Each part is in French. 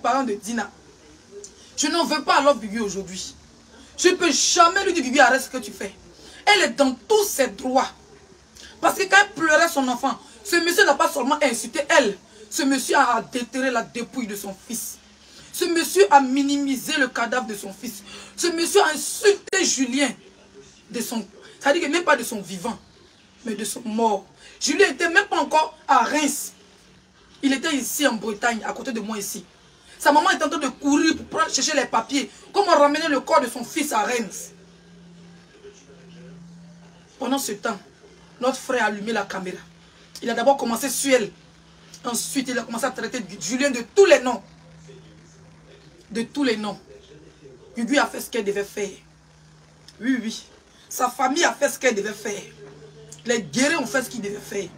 parents de Dina. Je n'en veux pas à Love Guigui aujourd'hui. Je ne peux jamais lui dire, Guigui, arrête ce que tu fais. Elle est dans tous ses droits. Parce que quand elle pleurait son enfant, ce monsieur n'a pas seulement insulté elle. Ce monsieur a déterré la dépouille de son fils. Ce monsieur a minimisé le cadavre de son fils. Ce monsieur a insulté Julien de son... C'est-à-dire que même pas de son vivant, mais de son mort. Julien n'était même pas encore à Reims. Il était ici en Bretagne, à côté de moi ici. Sa maman était en train de courir pour chercher les papiers. Comment ramener le corps de son fils à Reims. Pendant ce temps, notre frère a allumé la caméra. Il a d'abord commencé sur elle. Ensuite, il a commencé à traiter Julien de tous les noms. De tous les noms. Guigui a fait ce qu'elle devait faire. Oui, oui. Sa famille a fait ce qu'elle devait faire. Les guerriers ont fait ce qu'ils devaient faire.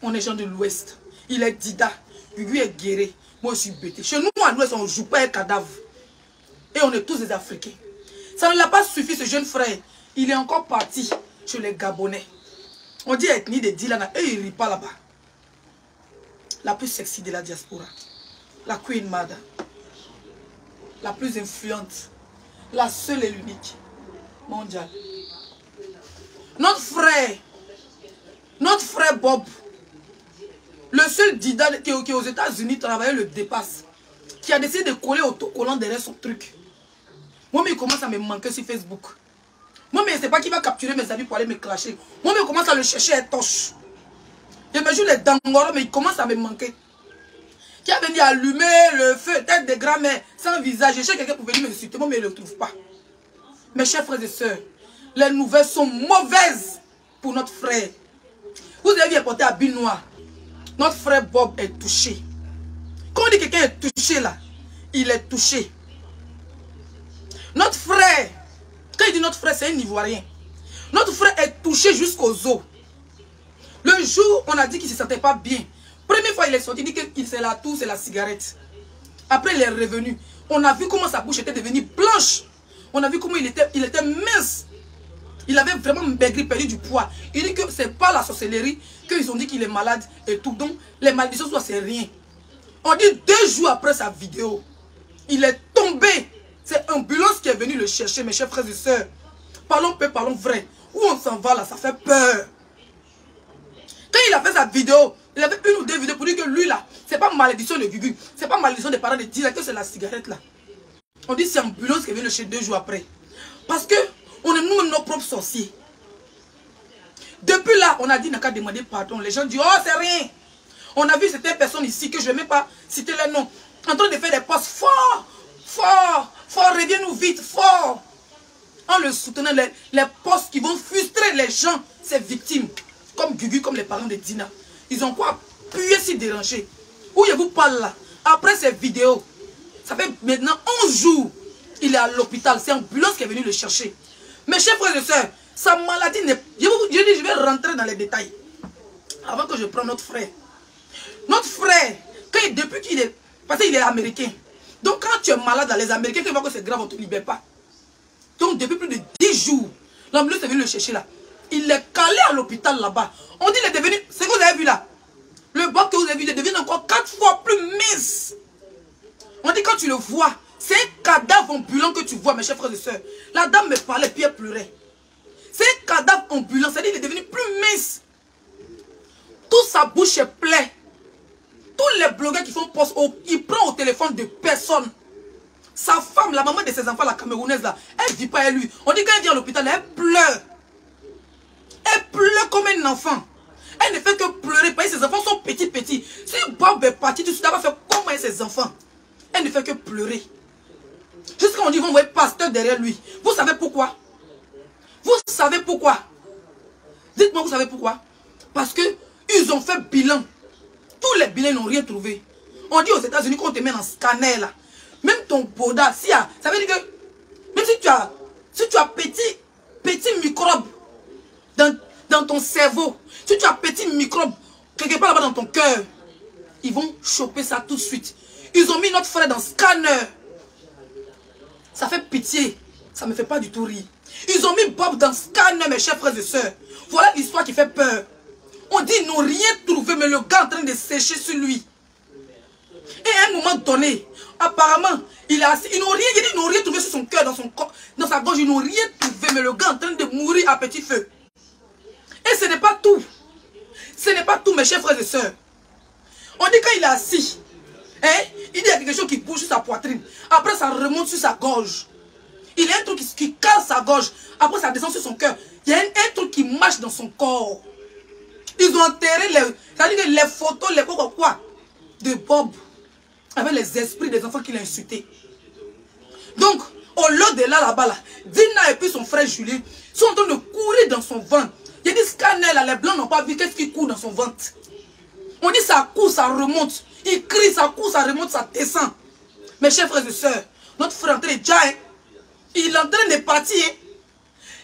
On est gens de l'Ouest. Il est Dida. Guigui est guerrier. Moi, je suis bêté. Chez nous, à l'Ouest, on ne joue pas un cadavre. Et on est tous des Africains. Ça ne l'a pas suffi, ce jeune frère. Il est encore parti chez les Gabonais. On dit ethnie de Dilana. Et il ne rit pas là-bas. La plus sexy de la diaspora. La Queen Mada. La plus influente. La seule et l'unique. Mondiale. Notre frère Bob. Le seul Dida qui est aux États-Unis travaillait le dépasse. Qui a décidé de coller autocollant derrière son truc. Moi, mais il commence à me manquer sur Facebook. Moi, mais je ne sais pas qui va capturer mes amis pour aller me clasher. Moi, mais il commence à le chercher à torche. Je me joue les dangoros, mais il commence à me manquer. Qui a venu allumer le feu, tête de grand-mère, sans visage. Je cherche quelqu'un pour venir me insulter. Moi, mais il ne le trouve pas. Mes chers frères et sœurs, les nouvelles sont mauvaises pour notre frère. Vous avez vu apporter à Bill Noir. Notre frère Bob est touché. Quand on dit que quelqu'un est touché là, il est touché. Notre frère, quand il dit notre frère, c'est un Ivoirien. Notre frère est touché jusqu'aux os. Le jour où on a dit qu'il ne se sentait pas bien, première fois il est sorti, il dit que c'est la toux, c'est la cigarette. Après il est revenu. On a vu comment sa bouche était devenue blanche. On a vu comment il était mince. Il avait vraiment maigri, perdu du poids. Il dit que c'est pas la sorcellerie, qu'ils ont dit qu'il est malade et tout. Donc les malédictions, c'est rien. On dit 2 jours après sa vidéo, il est tombé. C'est l'ambulance qui est venue le chercher, mes chers frères et sœurs. Parlons peu, parlons vrai. Où on s'en va là, ça fait peur. Quand il a fait sa vidéo, il avait 1 ou 2 vidéos pour dire que lui là, c'est pas malédiction de Guigui, c'est pas malédiction des parents de Dina, que c'est la cigarette là. On dit c'est l'ambulance qui est venue le chercher 2 jours après. Parce que on est nous-mêmes nos propres sorciers. Depuis là, on a dit n'a qu'à demander pardon. Les gens disent, oh c'est rien. On a vu certaines personnes ici, que je ne vais même pas citer leur nom, en train de faire des postes fort, fort, fort, reviens-nous vite, fort. En le soutenant, les postes qui vont frustrer les gens, ces victimes, comme Guigui, comme les parents de Dina. Ils ont quoi appuyer si déranger. Où je vous parle là, après ces vidéos, ça fait maintenant 11 jours, il est à l'hôpital, c'est l'ambulance qui est venue le chercher. Mes chers frères et sœurs, sa maladie n'est... Je vais rentrer dans les détails. Avant que je prenne notre frère. Notre frère, depuis qu'il est... Parce qu'il est américain. Donc quand tu es malade dans les Américains, quand ils voient que c'est grave, on ne te libère pas. Donc depuis plus de 10 jours, l'ambulance est venue le chercher là. Il est calé à l'hôpital là-bas. On dit qu'il est devenu... C'est ce que vous avez vu là. Le boc que vous avez vu, il est devenu encore 4 fois plus mince. On dit quand tu le vois, c'est un cadavre ambulant que tu vois, mes chers frères et sœurs. La dame me parlait, puis elle pleurait. C'est un cadavre ambulant, c'est-à-dire qu'il est devenu plus mince. Toute sa bouche est pleine. Tous les blogueurs qui font poste, il prend au téléphone de personne. Sa femme, la maman de ses enfants, la Camerounaise là, elle ne vit pas à lui. On dit quand elle vient à l'hôpital, elle pleure. Elle pleure comme un enfant. Elle ne fait que pleurer parce que ses enfants sont petits. Si Bob est parti, tout de suite, elle va faire comment ses enfants. Elle ne fait que pleurer. Jusqu'à on dit, on voit un pasteur derrière lui. Vous savez pourquoi? Vous savez pourquoi? Dites-moi, vous savez pourquoi? Parce que ils ont fait bilan. Tous les bilans n'ont rien trouvé. On dit aux États-Unis qu'on te met en scanner là. Même ton boda, ça veut dire que même si tu as petit microbe dans ton cerveau, si tu as petit microbe quelque part là-bas dans ton cœur, ils vont choper ça tout de suite. Ils ont mis notre frère dans le scanner. Ça fait pitié. Ça ne me fait pas du tout rire. Ils ont mis Bob dans le scanner, mes chers frères et sœurs. Voilà l'histoire qui fait peur. On dit ils n'ont rien trouvé, mais le gars est en train de sécher sur lui. Et un moment donné, apparemment, il a assis, ils n'ont rien trouvé sur son cœur, dans son corps, dans sa gorge, ils n'ont rien trouvé, mais le gars est en train de mourir à petit feu. Et ce n'est pas tout. Ce n'est pas tout, mes chers frères et sœurs. On dit quand il est assis, hein, il dit qu'il y a quelque chose qui bouge sur sa poitrine. Après, ça remonte sur sa gorge. Il y a un truc qui casse sa gorge. Après, ça descend sur son cœur. Il y a un truc qui marche dans son corps. Ils ont enterré les photos, les quoi, de Bob, avec les esprits des enfants qu'il a insultés. Donc, au lieu de là-bas, là, Dina et puis son frère Julien sont en train de courir dans son ventre. Il y a des scanners là, les blancs n'ont pas vu qu'est-ce qui court dans son ventre. On dit ça court, ça remonte. Il crie, ça court, ça remonte, ça descend. Mes chers frères et sœurs, notre frère est en train de dire, il est en train de partir.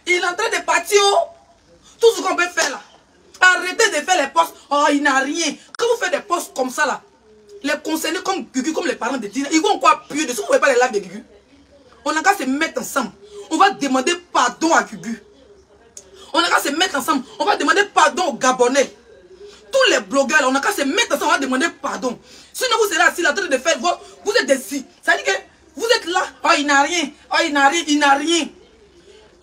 Il est en train de partir. Tout ce qu'on peut faire là. Arrêtez de faire les postes. Oh, il n'a rien. Quand vous faites des postes comme ça là, les concernés comme Gugu, comme les parents de Tina, ils vont quoi appuyer dessus. Vous ne voyez pas les lives de Gugu. On n'a qu'à se mettre ensemble. On va demander pardon à Gugu. On n'a qu'à se mettre ensemble. On va demander pardon aux Gabonais. Tous les blogueurs, là, on n'a qu'à se mettre ensemble. On va demander pardon. Sinon, vous serez assis là en train de faire. Vous êtes des... Ça veut dire que vous êtes là. Oh, il n'a rien. Oh, il n'a rien. Il n'a rien.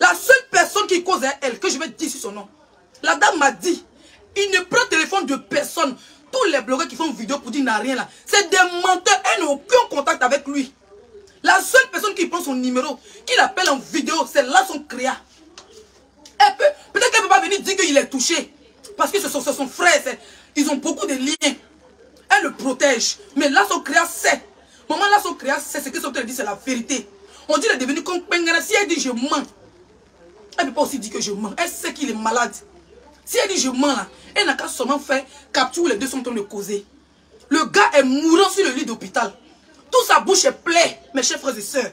La seule personne qui cause est elle, que je vais dire sur son nom. La dame m'a dit, il ne prend téléphone de personne. Tous les blogueurs qui font une vidéo pour dire qu'il n'a rien là, c'est des menteurs. Elle n'a aucun contact avec lui. La seule personne qui prend son numéro, qui l'appelle en vidéo, c'est là son créa. Peut-être qu'elle ne peut pas venir dire qu'il est touché. Parce que ce sont son frère. Ils ont beaucoup de liens. Elle le protège. Mais là, son créa sait. Maman, là, son créa sait ce que son créa dit, c'est la vérité. On dit qu'il est devenu comme Pengana. Si elle dit je mens, elle ne peut pas aussi dire que je mens. Elle sait qu'il est malade. Si elle dit je mens là, elle n'a qu'à seulement faire capture où les deux sont en train de causer. Le gars est mourant sur le lit d'hôpital. Toute sa bouche est pleine, mes chers frères et sœurs.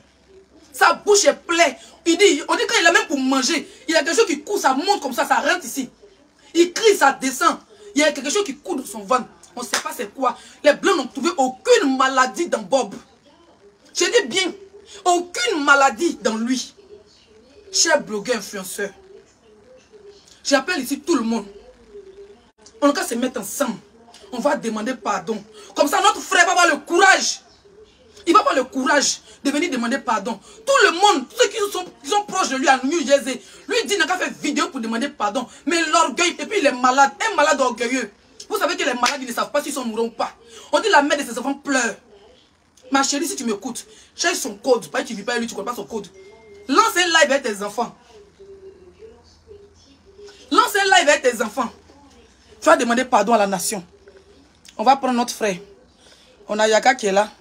Sa bouche est pleine. On dit quand il a même pour manger, il y a quelque chose qui court, ça monte comme ça rentre ici. Il crie, ça descend. Il y a quelque chose qui court dans son ventre. On ne sait pas c'est quoi. Les blancs n'ont trouvé aucune maladie dans Bob. Je dis bien, aucune maladie dans lui. Chers blogueurs influenceurs, j'appelle ici tout le monde. On va se mettre ensemble. On va demander pardon. Comme ça, notre frère va avoir le courage. Il va avoir le courage de venir demander pardon. Tout le monde, ceux qui sont proches de lui à New Jersey, lui dit qu'il n'a qu'à faire vidéo pour demander pardon. Mais l'orgueil, et puis il est malade, un malade orgueilleux. Vous savez que les malades, ils ne savent pas s'ils sont mourants ou pas. On dit la mère de ses enfants pleure. Ma chérie, si tu m'écoutes, cherche son code. Pas que tu ne vis pas avec lui, tu ne connais pas son code. Lance un live avec tes enfants. Lance un live avec tes enfants. Tu vas demander pardon à la nation. On va prendre notre frère. On a Yaka qui est là.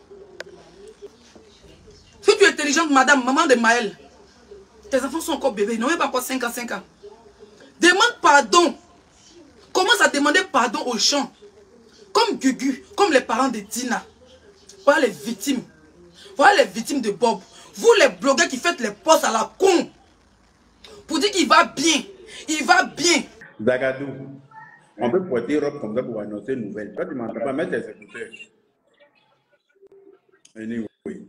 Si tu es intelligente, madame, maman de Maël, tes enfants sont encore bébés, ils n'ont même pas encore 5 ans, 5 ans. Demande pardon. Commence à demander pardon aux gens. Comme Gugu, comme les parents de Tina. Voilà les victimes. Voilà les victimes de Bob. Vous les blogueurs qui faites les posts à la con. Pour dire qu'il va bien. Il va bien. Zagadou, on peut porter robe comme ça pour annoncer une nouvelle. Toi, tu ne m'entends pas mettre tes écouteurs. Oui.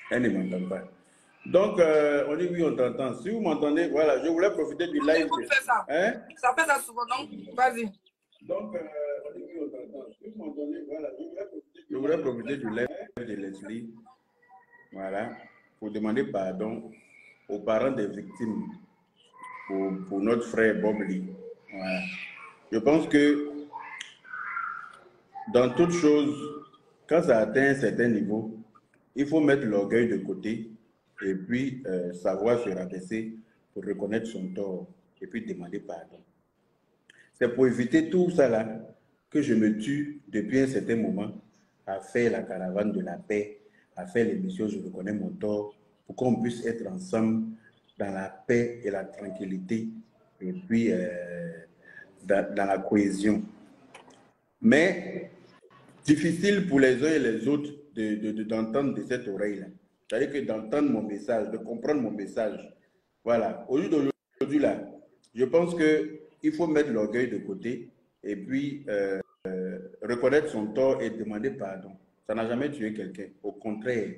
Elle ne m'entend pas. Donc, on dit oui, on t'entend. Si vous m'entendez, voilà, je voulais profiter du live. Ça. Hein? Ça fait ça souvent, donc vas-y. Donc, on dit oui, on t'entend. Si vous m'entendez, voilà, je voulais profiter du live de Leslie. Voilà, pour demander pardon aux parents des victimes pour notre frère Bob Lee. Voilà. Je pense que dans toute chose, quand ça atteint un certain niveau, il faut mettre l'orgueil de côté et puis savoir se rabaisser pour reconnaître son tort et puis demander pardon. C'est pour éviter tout ça là que je me tue depuis un certain moment à faire la caravane de la paix, à faire l'émission Je reconnais mon tort, pour qu'on puisse être ensemble dans la paix et la tranquillité et puis dans la cohésion. Mais difficile pour les uns et les autres d'entendre de cette oreille-là. C'est-à-dire que d'entendre mon message, de comprendre mon message. Voilà. Aujourd'hui, là, je pense qu'il faut mettre l'orgueil de côté et puis reconnaître son tort et demander pardon. Ça n'a jamais tué quelqu'un. Au contraire,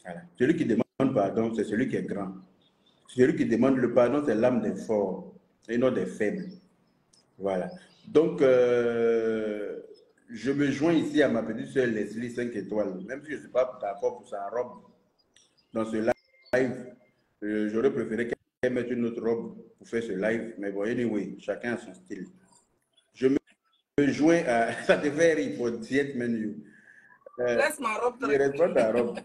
voilà. Celui qui demande pardon, c'est celui qui est grand. Celui qui demande le pardon, c'est l'âme des forts et non des faibles. Voilà. Donc, je me joins ici à ma petite soeur Leslie 5 étoiles. Même si je ne suis pas d'accord pour sa robe dans ce live, j'aurais préféré qu'elle mette une autre robe pour faire ce live. Mais bon, anyway, chacun a son style. Je me joins à... Ça te fait rire pour diète menu. Laisse ma robe. Il ne reste pas ta robe.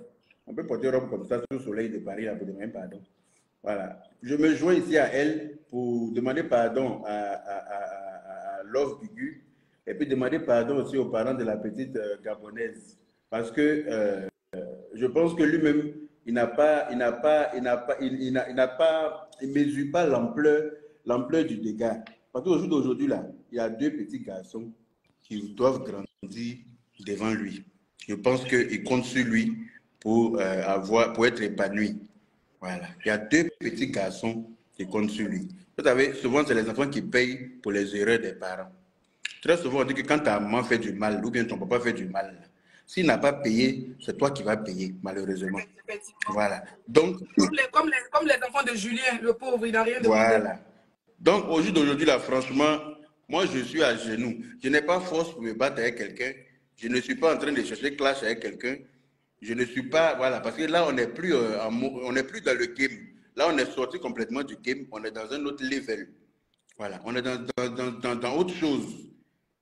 On peut porter une robe comme ça sous le soleil de Paris, là, pour demander pardon. Voilà. Je me joins ici à elle pour demander pardon à Love Gugu et puis demander pardon aussi aux parents de la petite Gabonaise. Parce que je pense que lui-même, il ne mesure pas l'ampleur du dégât. Parce qu'au jour d'aujourd'hui, là, il y a 2 petits garçons qui doivent grandir devant lui. Je pense qu'il compte sur lui pour être épanoui. Voilà. Il y a 2 petits garçons qui comptent sur lui. Vous savez, souvent, c'est les enfants qui payent pour les erreurs des parents. Très souvent, on dit que quand ta maman fait du mal, ou bien ton papa fait du mal, s'il n'a pas payé, c'est toi qui vas payer, malheureusement. Voilà. Donc, comme les enfants de Julien, le pauvre, il n'a rien demandé. Voilà. Donc, au jour d'aujourd'hui, là, franchement, moi, je suis à genoux. Je n'ai pas force pour me battre avec quelqu'un. Je ne suis pas en train de chercher clash avec quelqu'un. Je ne suis pas, voilà, parce que là, on n'est plus, dans le game. Là, on est sorti complètement du game. On est dans un autre level. Voilà, on est dans autre chose.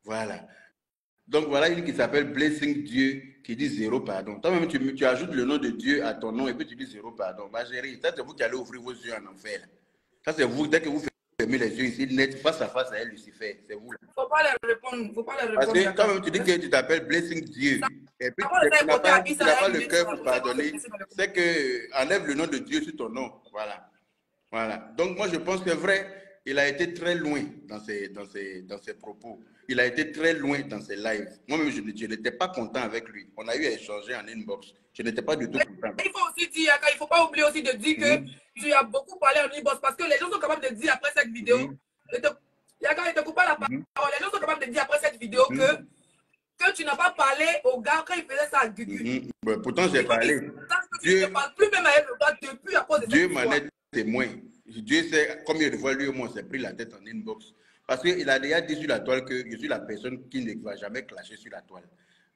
Voilà. Donc, voilà une qui s'appelle Blessing Dieu, qui dit 0 pardon. Toi-même, tu ajoutes le nom de Dieu à ton nom et puis tu dis 0 pardon. Ma chérie, ça, c'est vous qui allez ouvrir vos yeux en enfer. Ça, c'est vous, dès que vous fermez les yeux ici, net, face à face à elle, Lucifer, c'est vous. Il ne faut pas les répondre. Parce que toi-même, tu dis que tu t'appelles Blessing Dieu. Et puis, tu n'as pas le cœur pour pardonner. C'est que enlève le nom de Dieu sur ton nom. Voilà. Voilà. Donc, moi, je pense que c'est vrai, il a été très loin dans ses propos. Il a été très loin dans ses lives. Moi-même, je n'étais pas content avec lui. On a eu à échanger en inbox. Je n'étais pas du tout content. Il faut aussi dire, il ne faut pas oublier aussi de dire que tu as beaucoup parlé en inbox parce que les gens sont capables de dire après cette vidéo, Yaka, il ne te coupe pas la parole. Les gens sont capables de dire après cette vidéo que tu n'as pas parlé au gars quand il faisait ça à Gugu. Pourtant, j'ai parlé. Dieu ne parle plus même avec le gars depuis à cause de Dieu m'en est témoin. Dieu sait combien de fois lui et moi on s'est pris la tête en inbox. Parce qu'il a déjà dit sur la toile que je suis la personne qui ne va jamais clasher sur la toile.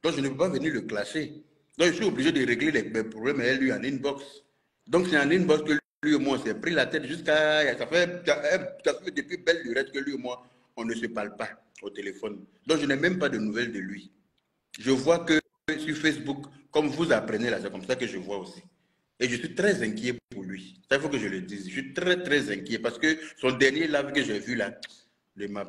Donc, je ne peux pas venir le clasher. Donc, je suis obligé de régler les problèmes avec lui en inbox. Donc, c'est en inbox que lui et moi, on s'est pris la tête jusqu'à... Ça fait depuis belle lurette que lui et moi, on ne se parle pas au téléphone. Donc, je n'ai même pas de nouvelles de lui. Je vois que sur Facebook, comme vous apprenez là, c'est comme ça que je vois aussi. Et je suis très inquiet pour lui. Ça, il faut que je le dise. Je suis très, très inquiet parce que son dernier live que j'ai vu là, je n'ai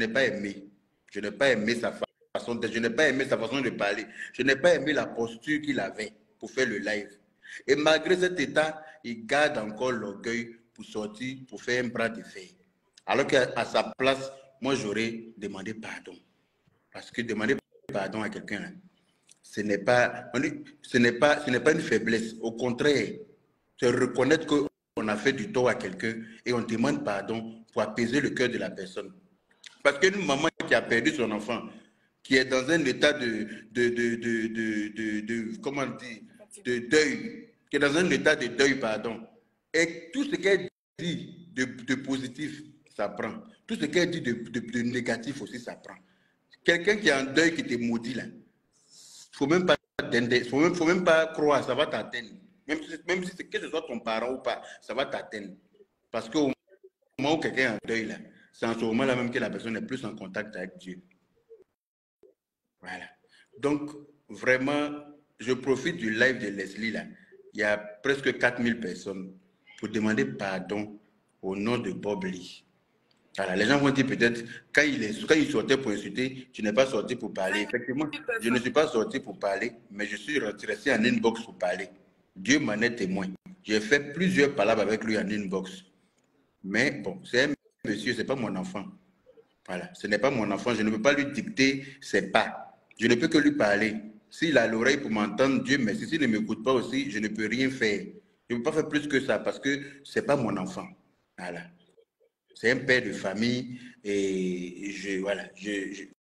pas aimé. Je n'ai pas aimé sa façon de, je n'ai pas aimé sa façon de parler. Je n'ai pas aimé la posture qu'il avait pour faire le live. Et malgré cet état, il garde encore l'orgueil pour sortir, pour faire un bras de fer. Alors qu'à sa place, moi, j'aurais demandé pardon. Parce que demander pardon à quelqu'un, ce n'est pas une faiblesse. Au contraire, c'est reconnaître qu'on a fait du tort à quelqu'un et on demande pardon pour apaiser le cœur de la personne. Parce qu'une maman qui a perdu son enfant, qui est dans un état comment dire, de deuil, qui est dans un état de deuil, pardon, et tout ce qu'elle dit de positif, ça prend. Tout ce qu'elle dit de négatif aussi, ça prend. Quelqu'un qui est en deuil, qui te maudit là, faut même pas faut même pas croire, ça va t'atteindre. Même si que ce soit ton parent ou pas, ça va t'atteindre. Parce qu'au moment où quelqu'un est en deuil là, c'est en ce moment-là même que la personne est plus en contact avec Dieu. Voilà. Donc, vraiment, je profite du live de Leslie là. Il y a presque 4000 personnes pour demander pardon au nom de Bob Lee. Voilà, les gens vont dire peut-être, quand il sortait pour insulter, tu n'es pas sorti pour parler. Effectivement, je ne suis pas sorti pour parler, mais je suis resté en inbox pour parler. Dieu m'en est témoin. J'ai fait plusieurs palabres avec lui en inbox. Mais bon, c'est un monsieur, ce n'est pas mon enfant. Voilà, ce n'est pas mon enfant. Je ne peux pas lui dicter ses pas. Je ne peux que lui parler. S'il a l'oreille pour m'entendre, Dieu merci. S'il ne m'écoute pas aussi, je ne peux rien faire. Je ne peux pas faire plus que ça parce que ce n'est pas mon enfant. Voilà. C'est un père de famille et voilà,